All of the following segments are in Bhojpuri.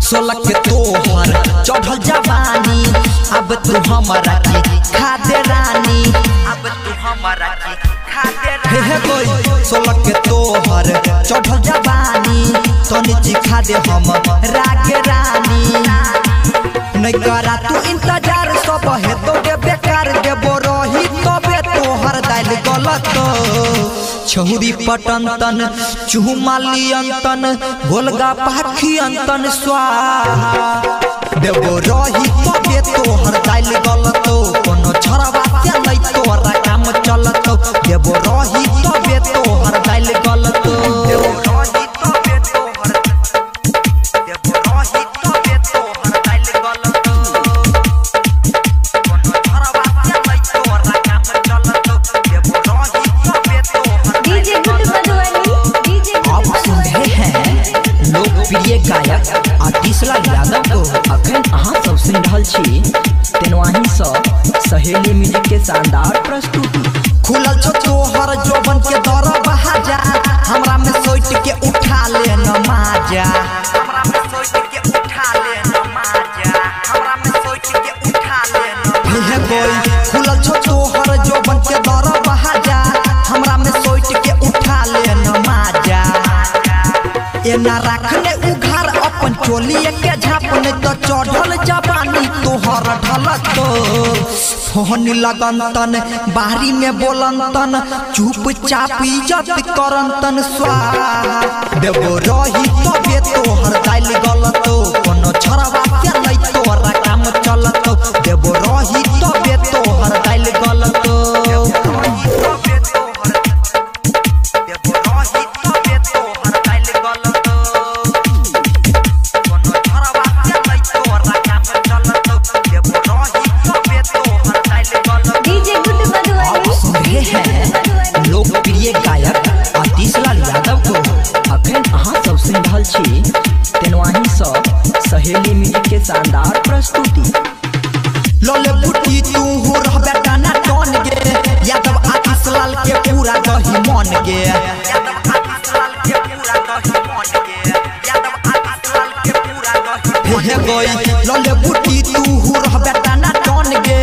सोलह के तोहर चढ़ल जवानी अब तू हमारा की खादे रानी अब तू हमारा की खादे रानी हे कोई सोलह के तोहर चढ़ल जवानी तो नीचे खादे हम रागे रानी नहीं करा तू इंतजार सब है तो के बेकार देबो रही तबे तोहर दाल गलत छहुरी पटंतन चुमाली अंतन गोलगा पाखी अंतन स्वाहा देबो रही तबे तोहर दाल गलत कोनो छरवा के नहीं तोहरा काम चलत देबो रही तबे तोहर दाल गलत देबो रही तबे तोहर देबो रही तबे तोहर दाल गलत कोनो छरवा के नहीं तोहरा काम चलत देबो रही तबे तोहर डीजे गुड मधुबनी डीजे आप सुन रहे हैं लोकप्रिय गायक आतिशलाल यादव को अखन अहाँ सब सुन रहल छी तेनवाही सँ सहेली म्यूजिक के शानदार प्रस्तुति खुलल छो तोहर जोबन के दर बहाजा हमरा में सोच के उठा ले नमाजा हमरा में सोच के उठा ले नमाजा हमरा में सोच के उठा ले नमाजा कोई खुलल छो तोहर जोबन के दर बहाजा हमरा में सोच के उठा ले नमाजा एना रखने उघार अपन चोली के झापने तो चढ़ल जवानी तोहर ढलत फोन लगंतन बाहरी में बोलंतन चुपचाप इज्जत करंतन स्वाहा देबो रही तबे तोहर दाल गलत कोनो छरवा के नहीं तोहरा काम चलत देबो रही तबे तोहर दाल गलत लोकप्रिय गायक आतिशलाल यादव को अखन अहाँ सब सुन रहल छी तेनवाही सँ सहेली म्यूजिक के शानदार प्रस्तुति लोले बुटी तू हो रहबे टाना टन गे यादव आतिशलाल के पूरा दही मन गे यादव आतिशलाल के पूरा दही मन गे यादव आतिशलाल के पूरा दही हे गई लोले बुटी तू हो रहबे टाना टन गे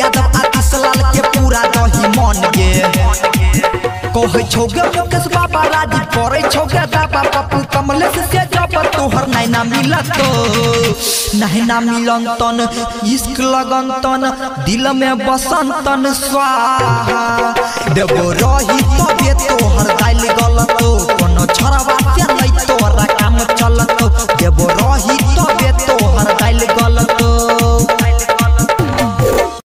यादव आतिशलाल के पूरा दही मन गे कोहे छोगे मुकेश बाबा राजी करे छोगे दाबा पप्पू कमलेश से जब तोहर नहीं ना मिलत नहीं ना मिलंतन इश्क लगंतन दिल में बसंतन स्वाहा देबो रही तबे तोहर दाल गलत कोनो छरवा के नहीं तोहरा काम चलत देबो रही तबे तोहर दाल गलत